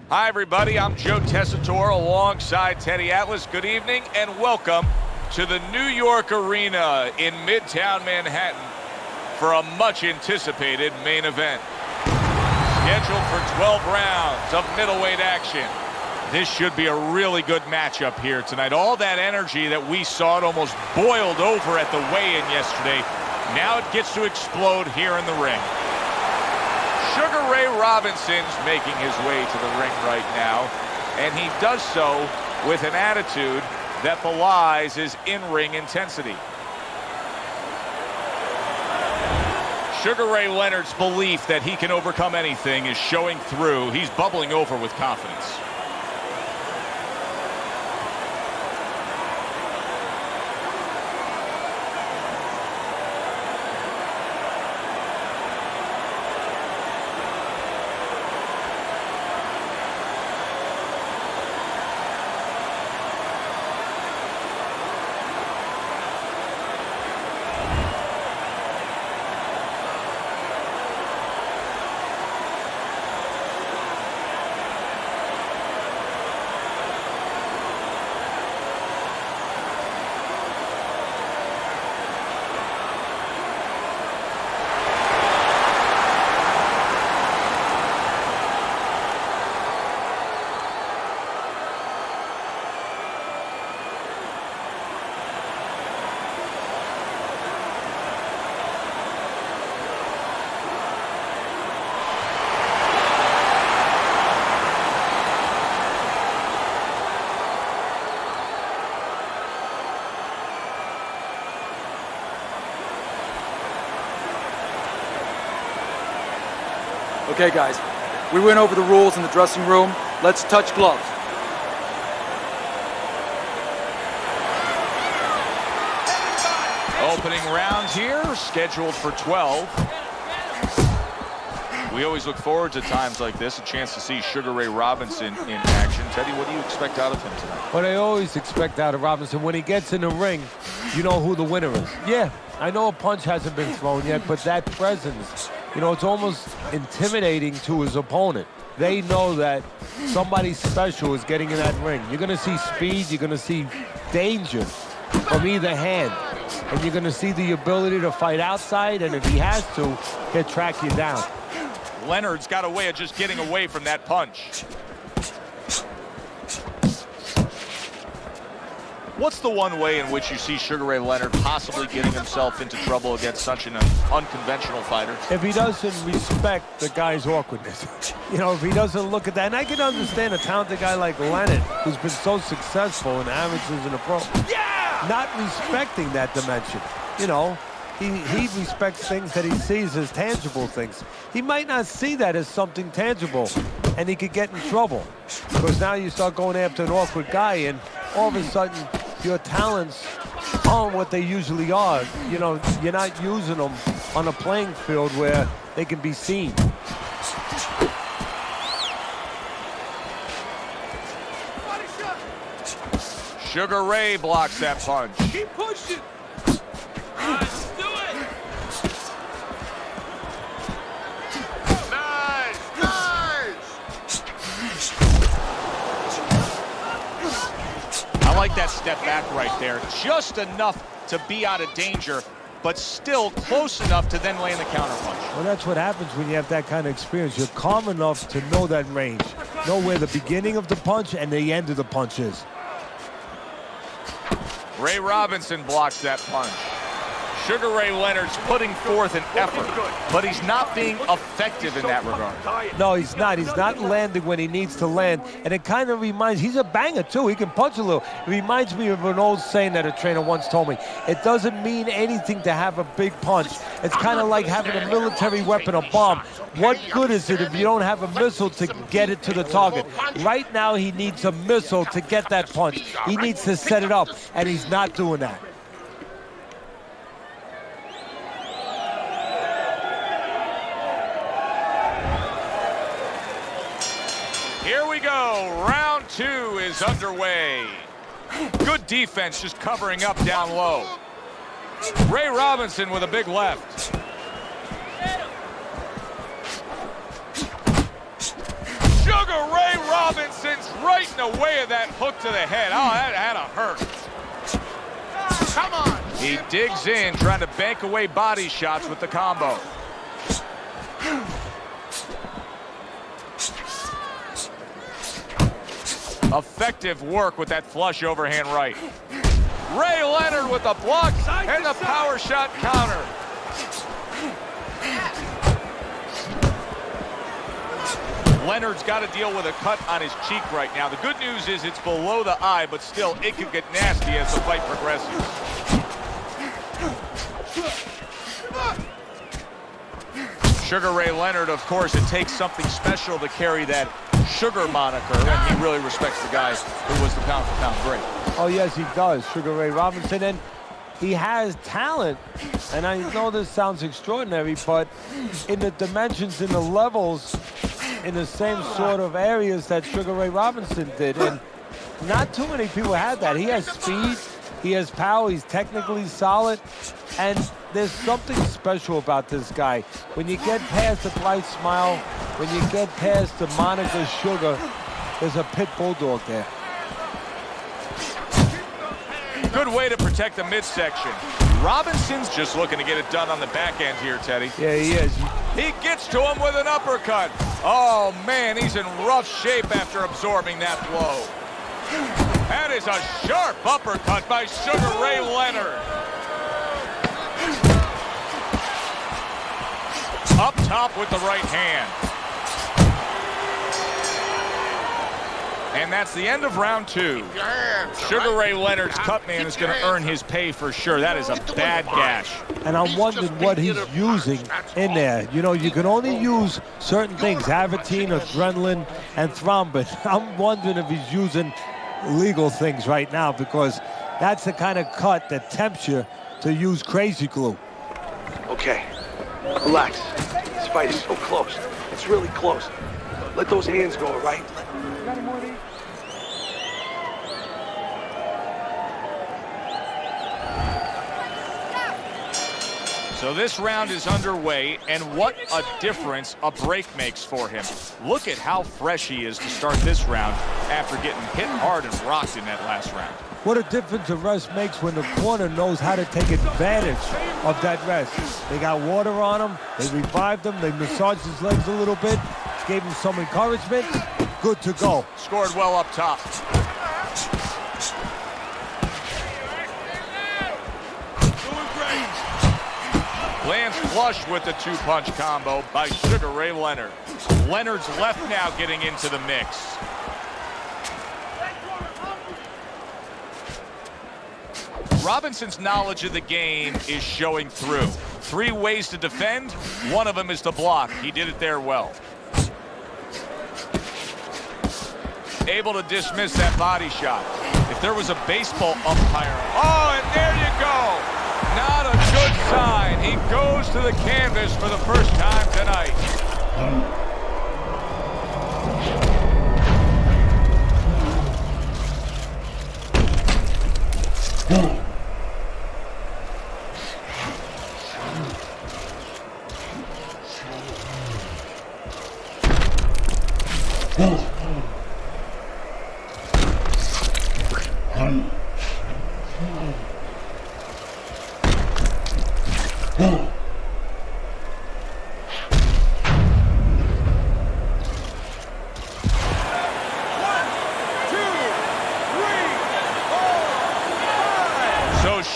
Hi, everybody. I'm Joe Tessitore alongside Teddy Atlas. Good evening and welcome to the New York Arena in Midtown Manhattan for a much-anticipated main event. Scheduled for 12 rounds of middleweight action. This should be a really good matchup here tonight. All that energy that we saw, it almost boiled over at the weigh-in yesterday. Now it gets to explode here in the ring. Sugar Ray Robinson's making his way to the ring right now, and he does so with an attitude that belies his in-ring intensity. Sugar Ray Leonard's belief that he can overcome anything is showing through. He's bubbling over with confidence. Okay, guys, we went over the rules in the dressing room. Let's touch gloves. Opening round here, scheduled for 12. We always look forward to times like this, a chance to see Sugar Ray Robinson in action. Teddy, what do you expect out of him tonight? What I always expect out of Robinson, when he gets in the ring, you know who the winner is. Yeah, I know a punch hasn't been thrown yet, but that presence, you know, it's almost intimidating to his opponent. They know that somebody special is getting in that ring. You're going to see speed, you're going to see danger from either hand, and you're going to see the ability to fight outside, and if he has to, he'll track you down. Leonard's got a way of just getting away from that punch. What's the one way in which you see Sugar Ray Leonard possibly getting himself into trouble against such an unconventional fighter? If he doesn't respect the guy's awkwardness. You know, if he doesn't look at that. And I can understand a talented guy like Leonard, who's been so successful in amateurs and the pro, not respecting that dimension. You know, he respects things that he sees as tangible things. He might not see that as something tangible, and he could get in trouble. Because now you start going after an awkward guy, and all of a sudden, your talents aren't what they usually are. You know, you're not using them on a playing field where they can be seen. Sugar Ray blocks that punch. Keep pushing. Let's do it. Nice, nice. I like that step back right there. Just enough to be out of danger, but still close enough to then land the counterpunch. Well, that's what happens when you have that kind of experience. You're calm enough to know that range. Know where the beginning of the punch and the end of the punch is. Ray Robinson blocks that punch. Sugar Ray Leonard's putting forth an effort, but he's not being effective in that regard. No, he's not. He's not landing when he needs to land. And it kind of reminds, he's a banger too. He can punch a little. It reminds me of an old saying that a trainer once told me. It doesn't mean anything to have a big punch. It's kind of like having a military weapon, a bomb. What good is it if you don't have a missile to get it to the target? Right now, he needs a missile to get that punch. He needs to set it up, and he's not doing that. Here we go. Round two is underway. Good defense, just covering up down low. Ray Robinson with a big left. Sugar Ray Robinson getting away of that hook to the head. Oh, that had to hurt. Come on. He digs in, trying to bank away body shots with the combo. Effective work with that flush overhand right. Ray Leonard with the block and the power shot counter. Leonard's got to deal with a cut on his cheek right now. The good news is it's below the eye, but still, it could get nasty as the fight progresses. Sugar Ray Leonard, of course, it takes something special to carry that Sugar moniker, and he really respects the guy who was the pound-for-pound great. Oh, yes, he does, Sugar Ray Robinson. And he has talent, and I know this sounds extraordinary, but in the dimensions, in the levels, in the same sort of areas that Sugar Ray Robinson did. And not too many people have that. He has speed, he has power, he's technically solid, and there's something special about this guy. When you get past the bright smile, when you get past the moniker Sugar, there's a pit bulldog there. Good way to protect the midsection. Robinson's just looking to get it done on the back end here, Teddy. Yeah, he is. He gets to him with an uppercut. Oh, man, he's in rough shape after absorbing that blow. That is a sharp uppercut by Sugar Ray Leonard. Up top with the right hand. And that's the end of round 2. Sugar Ray Leonard's cut man is going to earn his pay for sure. That is a bad gash. And I'm wondering what he's using in there. You know, you can only use certain things, Avitine, adrenaline, and thrombin. I'm wondering if he's using legal things right now, because that's the kind of cut that tempts you to use crazy glue. Okay, relax. This fight is so close. It's really close. Let those hands go, all right? So this round is underway, and what a difference a break makes for him. Look at how fresh he is to start this round after getting hit hard and rocked in that last round. What a difference a rest makes when the corner knows how to take advantage of that rest. They got water on him, they revived him, they massaged his legs a little bit, gave him some encouragement, good to go. Scored well up top. Lands flush with the two-punch combo by Sugar Ray Leonard. Leonard's left now getting into the mix. Robinson's knowledge of the game is showing through. 3 ways to defend. One of them is to block. He did it there well. Able to dismiss that body shot. If there was a baseball umpire. Oh, and there you go. Not a good sign. He goes to the canvas for the first time tonight.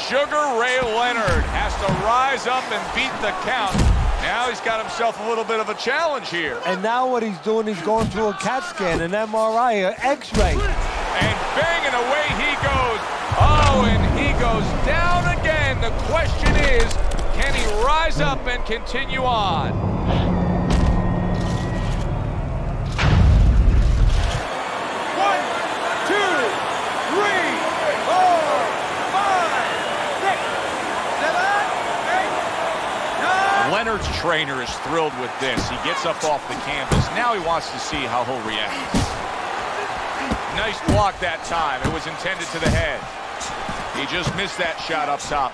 Sugar Ray Leonard has to rise up and beat the count. Now he's got himself a little bit of a challenge here. And now what he's doing, he's going through a CAT scan, an MRI, an X-ray. And banging away he goes. Oh, and he goes down again. The question is, can he rise up and continue on? Leonard's trainer is thrilled with this. He gets up off the canvas. Now he wants to see how he'll react. Nice block that time. It was intended to the head. He just missed that shot up top.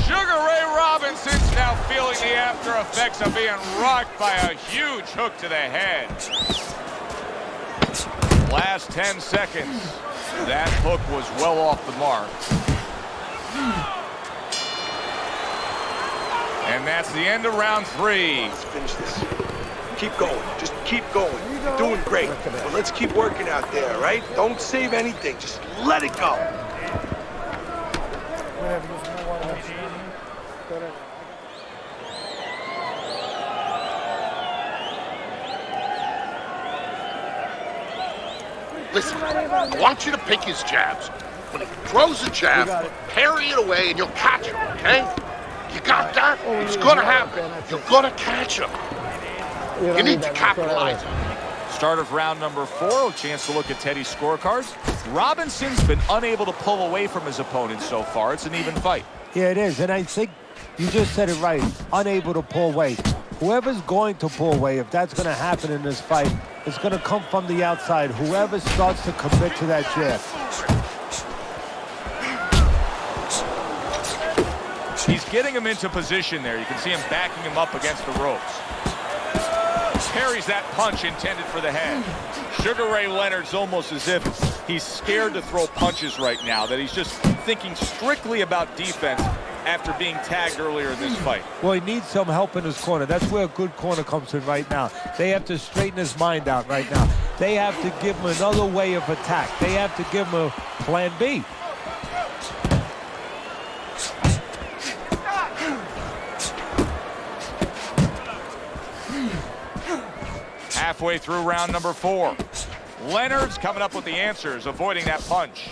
Sugar Ray Robinson's now feeling the after effects of being rocked by a huge hook to the head. Last 10 seconds. That hook was well off the mark. And that's the end of round 3. Let's finish this. Keep going. Just keep going. You're doing great. But let's keep working out there, right? Don't save anything. Just let it go. Listen, I want you to pick his jabs. When he throws a jab, parry it away and you'll catch him, okay? You got that? It's gonna happen. You're gonna catch him. You need to capitalize on it. Start of round number 4, a chance to look at Teddy's scorecards. Robinson's been unable to pull away from his opponent so far. It's an even fight. Yeah, it is, and I think you just said it right. Unable to pull away. Whoever's going to pull away, if that's going to happen in this fight, it's going to come from the outside. Whoever starts to commit to that jab. He's getting him into position there. You can see him backing him up against the ropes. Parries that punch intended for the head. Sugar Ray Leonard's almost as if he's scared to throw punches right now, that he's just thinking strictly about defense after being tagged earlier in this fight. Well, he needs some help in his corner. That's where a good corner comes in right now. They have to straighten his mind out right now. They have to give him another way of attack. They have to give him a plan B. Halfway through round number 4. Leonard's coming up with the answers, avoiding that punch.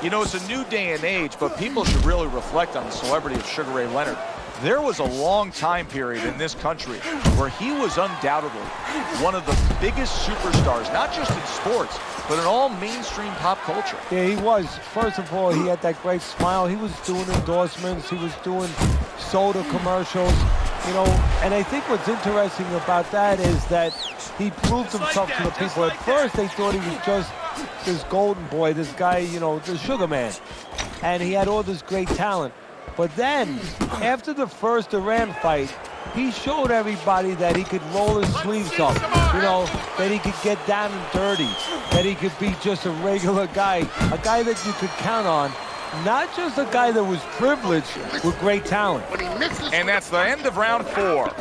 You know, it's a new day and age, but people should really reflect on the celebrity of Sugar Ray Leonard. There was a long time period in this country where he was undoubtedly one of the biggest superstars, not just in sports, but in all mainstream pop culture. Yeah, he was. First of all, he had that great smile. He was doing endorsements. He was doing soda commercials, you know. And I think what's interesting about that is that he proved himself to the people. At first, they thought he was just this golden boy, this guy, you know, the sugar man. And he had all this great talent. But then, after the first Iran fight, he showed everybody that he could roll his sleeves up, you know, that he could get down and dirty, that he could be just a regular guy, a guy that you could count on, not just a guy that was privileged with great talent. And that's the end of round 4.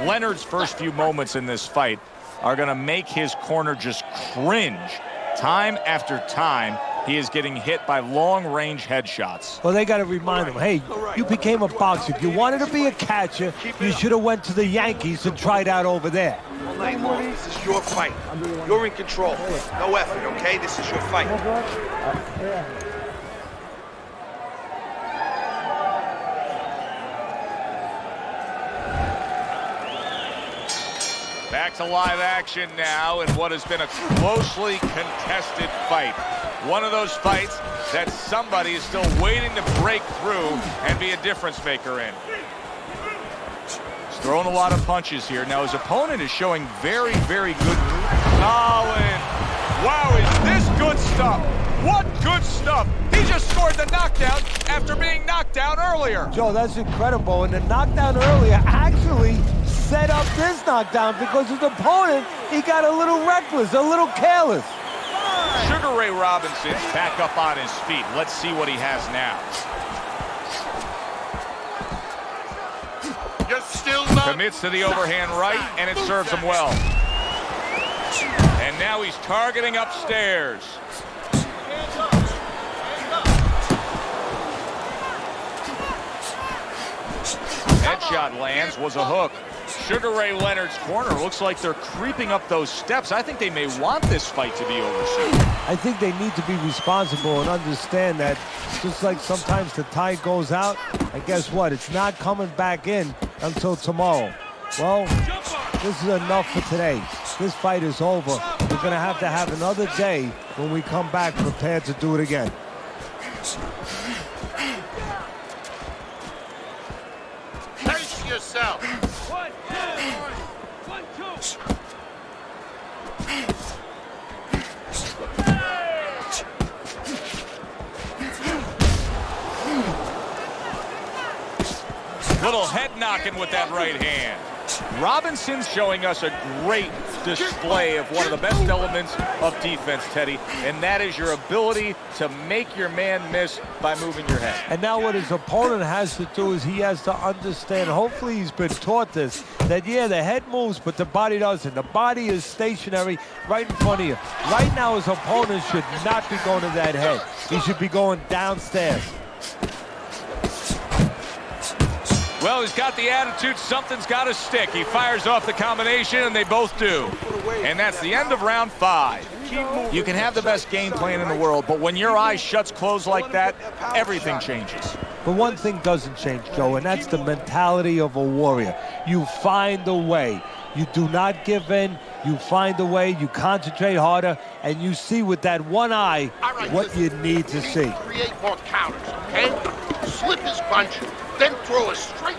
Leonard's first few moments in this fight are going to make his corner just cringe. Time after time, he is getting hit by long-range headshots. Well, they got to remind him, hey, you became a boxer. If you wanted to be a catcher, you should have went to the Yankees and tried out over there. All night long. This is your fight. You're in control. No effort, okay? This is your fight. Back to live action now in what has been a closely contested fight. One of those fights that somebody is still waiting to break through and be a difference maker in. He's throwing a lot of punches here. Now his opponent is showing very, very good. Solid. Wow, is this good stuff? What good stuff? He just scored the knockdown after being knocked down earlier. Joe, that's incredible. And the knockdown earlier actually set up this knockdown because his opponent, he got a little reckless, a little careless. Sugar Ray Robinson's back up on his feet. Let's see what he has now. You're still not... Commits to the overhand right, and it serves him well. And now he's targeting upstairs. Headshot lands, was a hook. Sugar Ray Leonard's corner looks like they're creeping up those steps. I think they may want this fight to be over soon. I think they need to be responsible and understand that just like sometimes the tide goes out, and guess what? It's not coming back in until tomorrow. Well, this is enough for today. This fight is over. We're going to have another day when we come back prepared to do it again. Pace yourself. Little head knocking with that right hand. Robinson's showing us a great display of one of the best elements of defense, Teddy, and that is your ability to make your man miss by moving your head. And now what his opponent has to do is he has to understand, hopefully he's been taught this, that yeah, the head moves, but the body doesn't. The body is stationary right in front of you. Right now his opponent should not be going to that head. He should be going downstairs. Well, he's got the attitude, something's got to stick. He fires off the combination, and they both do. And that's the end of round 5. You can have the best game plan in the world, but when your eyes shuts closed like that, everything changes. But one thing doesn't change, Joe, and that's the mentality of a warrior. You find a way. You do not give in. You find a way. You concentrate harder, and you see with that one eye what you need to see. Create more counters, okay? Slip his punch, then throw a straight.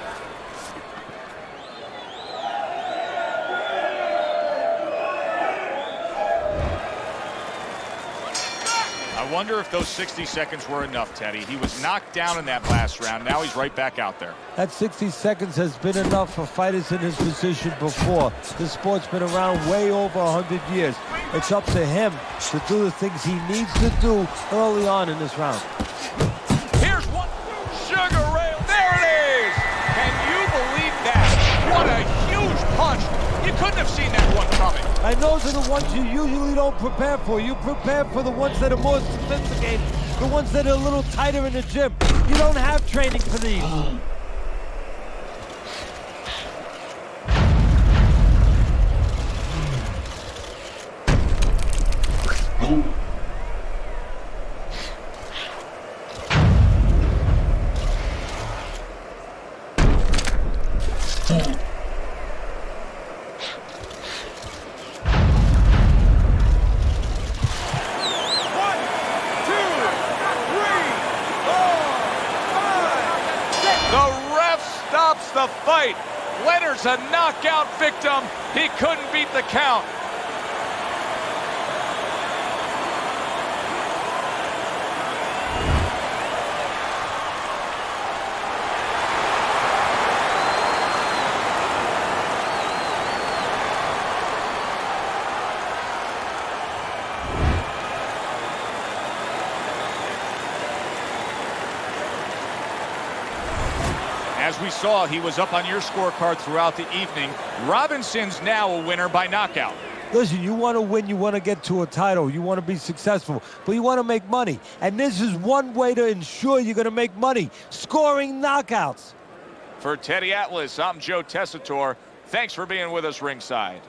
I wonder if those 60 seconds were enough, Teddy. He was knocked down in that last round. Now he's right back out there. That 60 seconds has been enough for fighters in his position before. This sport's been around way over 100 years. It's up to him to do the things he needs to do early on in this round. Here's one. Sugar Ray. There it is. Can you believe that? What a huge punch. You couldn't have seen that one coming. And those are the ones you usually don't prepare for. You prepare for the ones that are more sophisticated, the ones that are a little tighter in the gym. You don't have training for these. The fight. Leonard's a knockout victim. He couldn't beat the count. As we saw, he was up on your scorecard throughout the evening. Robinson's now a winner by knockout. Listen, you want to win, you want to get to a title, you want to be successful, but you want to make money. And this is one way to ensure you're going to make money, scoring knockouts. For Teddy Atlas, I'm Joe Tessitore. Thanks for being with us ringside.